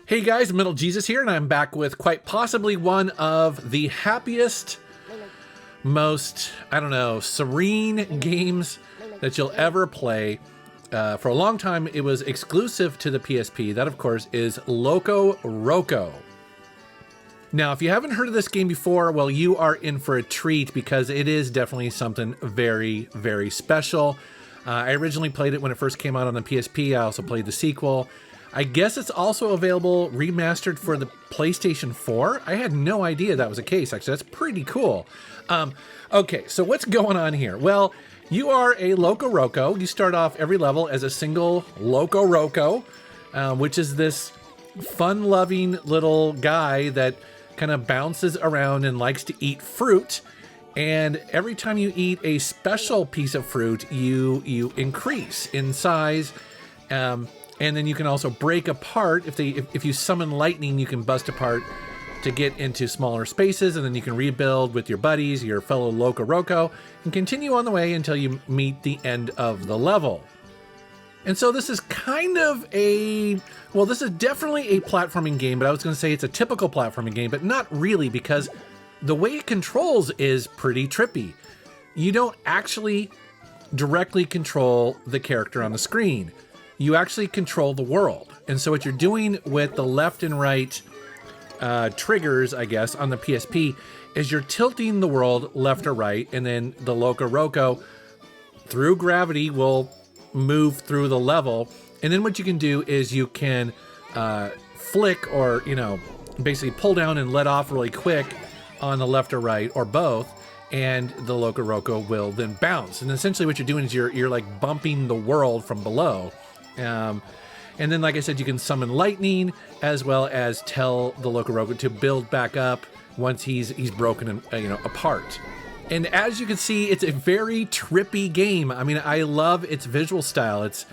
Hey guys, Middle Jesus here, and I'm back with quite possibly one of the happiest, most, serene games that you'll ever play. For a long time, it was exclusive to the PSP. That, of course, is LocoRoco. Now, if you haven't heard of this game before, well, you are in for a treat because it is definitely something very, very special. I originally played it when it first came out on the PSP. I also played the sequel. I guess it's also available remastered for the PlayStation 4. I had no idea that was the case, actually. That's pretty cool. Okay, so what's going on here? Well, you are a LocoRoco. You start off every level as a single LocoRoco, which is this fun-loving little guy that kind of bounces around and likes to eat fruit. And every time you eat a special piece of fruit, you increase in size. And then you can also break apart. If you summon lightning, you can bust apart to get into smaller spaces, and then you can rebuild with your buddies, your fellow LocoRoco, and continue on the way until you meet the end of the level. And so this is kind of this is definitely a platforming game, but I was going to say it's a typical platforming game, but not really, because the way it controls is pretty trippy. You don't actually directly control the character on the screen. You actually control the world. And so what you're doing with the left and right triggers, I guess, on the PSP is you're tilting the world left or right, and then the LocoRoco, through gravity, will move through the level. And then what you can do is you can flick or, basically pull down and let off really quick on the left or right, or both, and the LocoRoco will then bounce. And essentially what you're doing is you're like bumping the world from below. And then, like I said, you can summon lightning, as well as tell the LocoRoco to build back up once he's broken apart. And as you can see, it's a very trippy game. I mean, I love its visual style. It's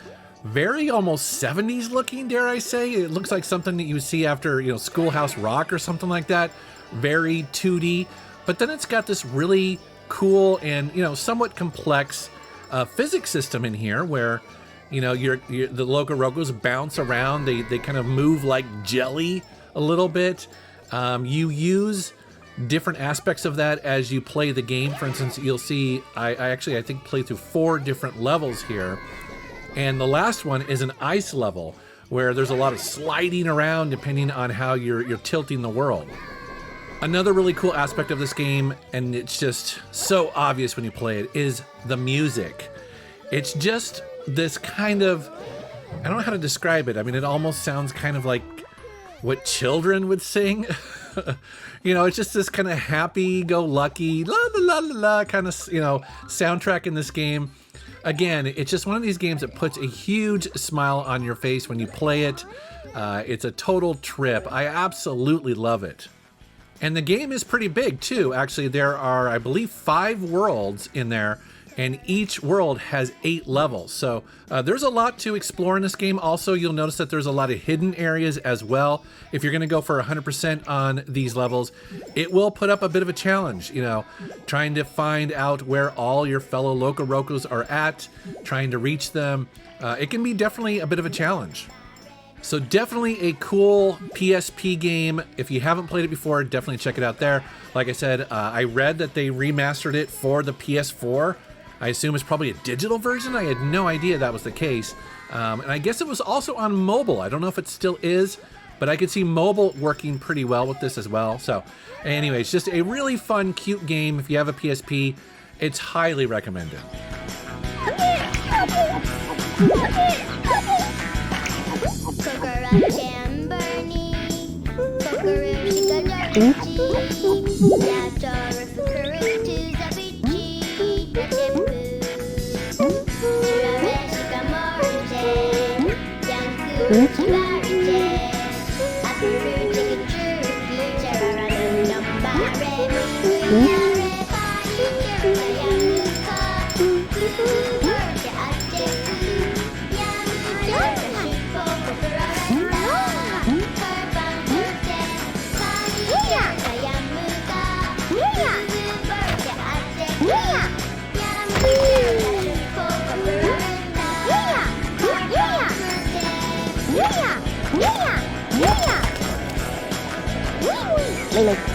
very almost 70s looking, dare I say. It looks like something that you would see after, Schoolhouse Rock or something like that. Very 2D. But then it's got this really cool and, somewhat complex physics system in here where the LocoRocos bounce around. They kind of move like jelly a little bit. You use different aspects of that as you play the game. For instance, you'll see I think play through 4 different levels here. And the last one is an ice level where there's a lot of sliding around depending on how you're tilting the world. Another really cool aspect of this game, and it's just so obvious when you play it, is the music. It's just this kind of, I don't know how to describe it. I mean, it almost sounds kind of like what children would sing. It's just this kind of happy-go-lucky, la-la-la-la-la kind of, soundtrack in this game. Again, it's just one of these games that puts a huge smile on your face when you play it. It's a total trip. I absolutely love it. And the game is pretty big, too. Actually, there are, I believe, 5 worlds in there, and each world has 8 levels. So there's a lot to explore in this game. Also, you'll notice that there's a lot of hidden areas as well. If you're going to go for 100% on these levels, it will put up a bit of a challenge, trying to find out where all your fellow LocoRocos are at, trying to reach them. It can be definitely a bit of a challenge. So definitely a cool PSP game. If you haven't played it before, definitely check it out there. Like I said, I read that they remastered it for the PS4. I assume it's probably a digital version. I had no idea that was the case. And I guess it was also on mobile. I don't know if it still is, but I could see mobile working pretty well with this as well. So anyways, just a really fun, cute game. If you have a PSP, it's highly recommended. Yeah.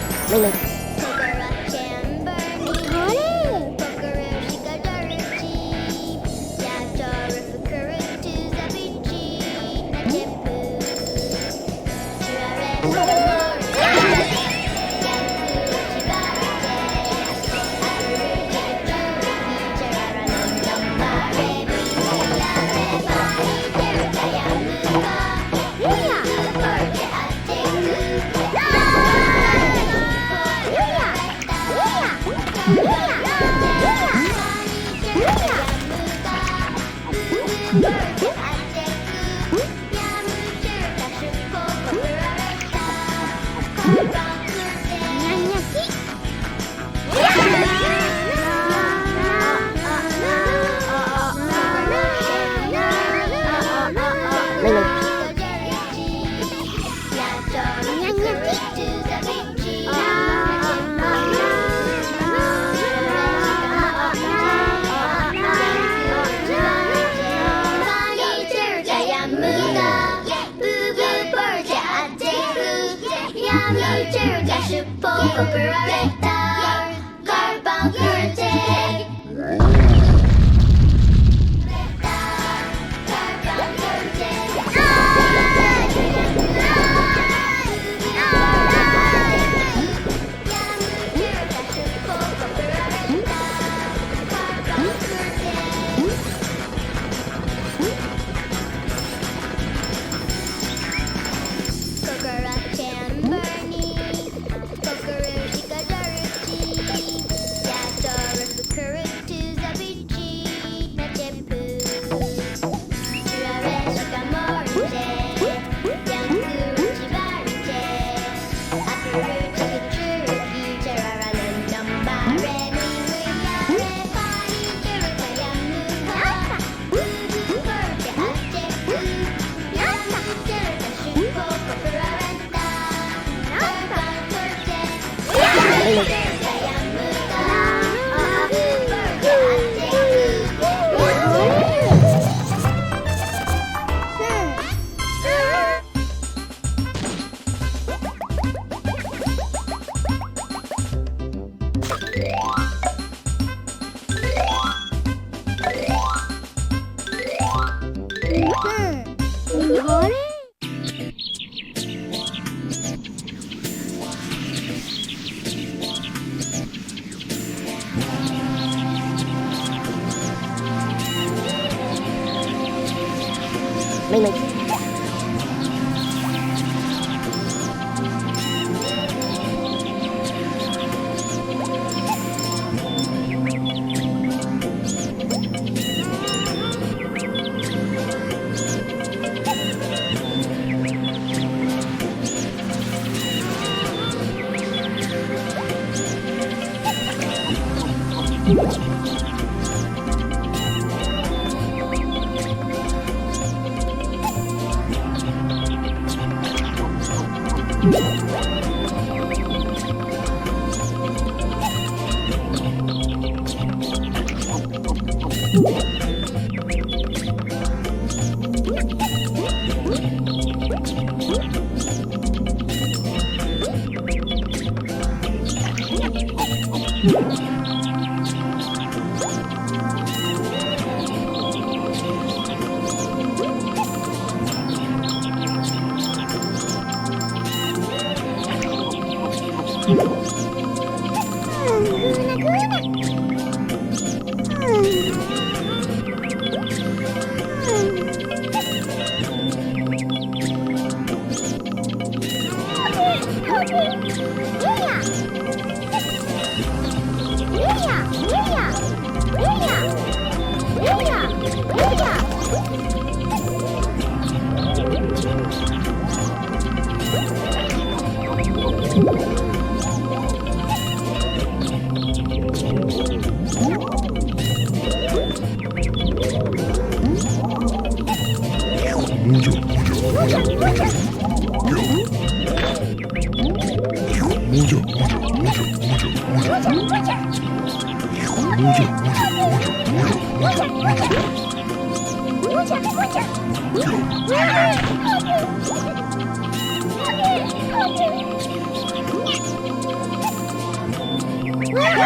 お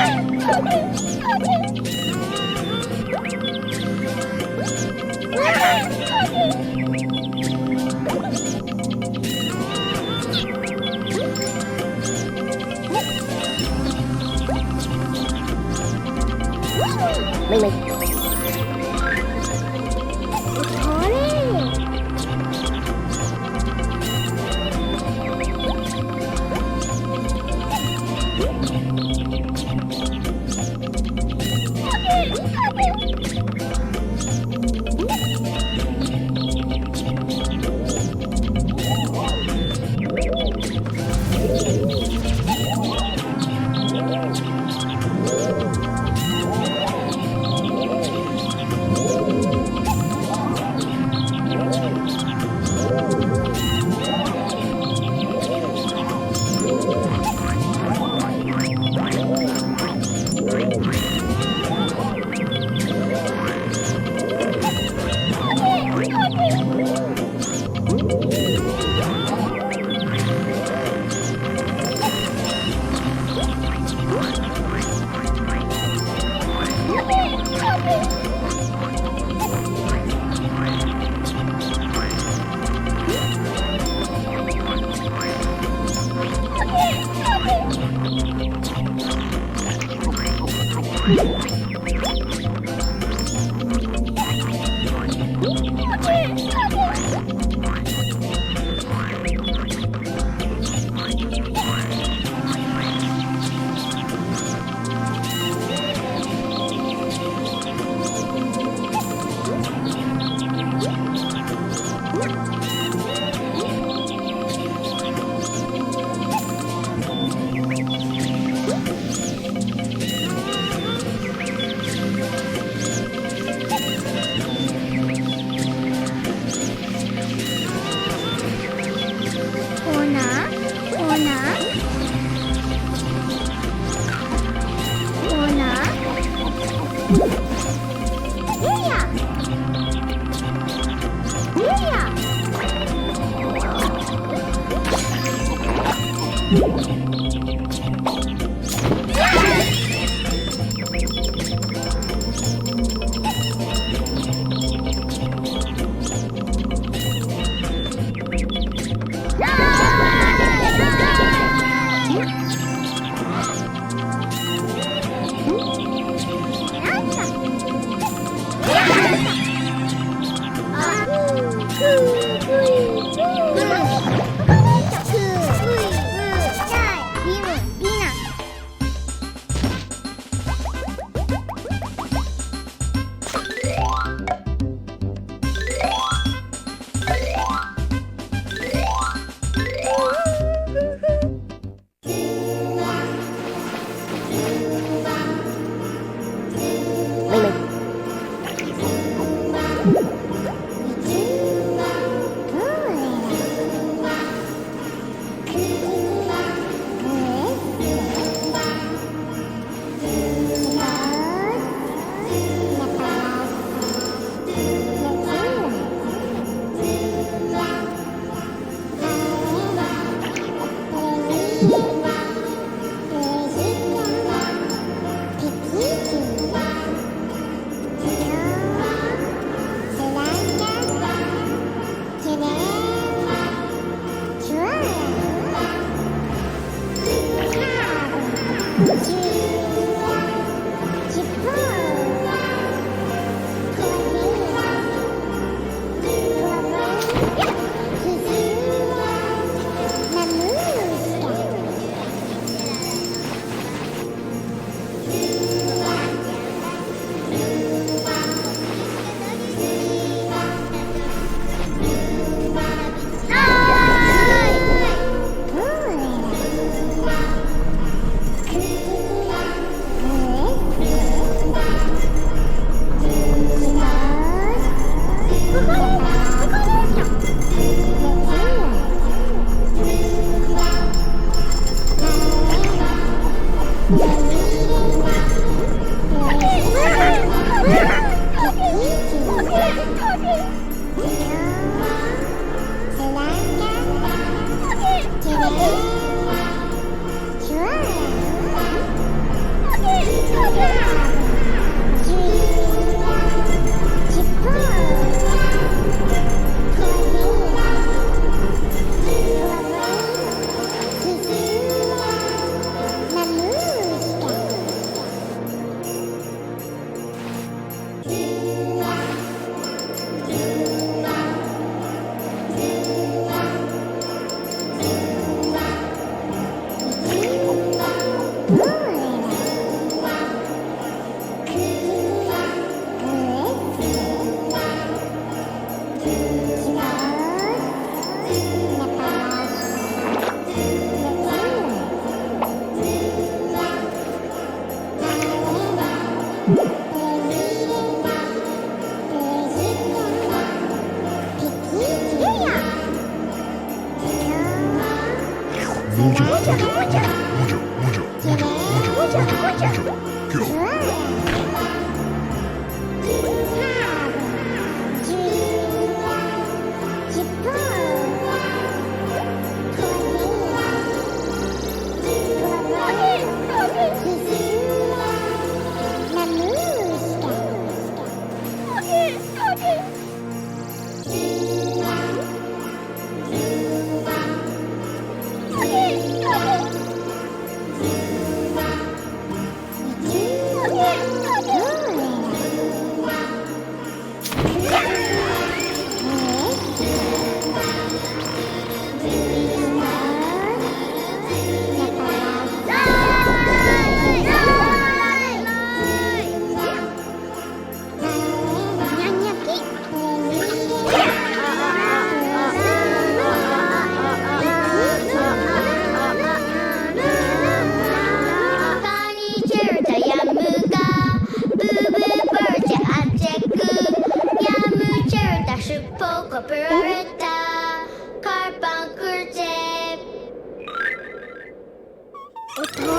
お父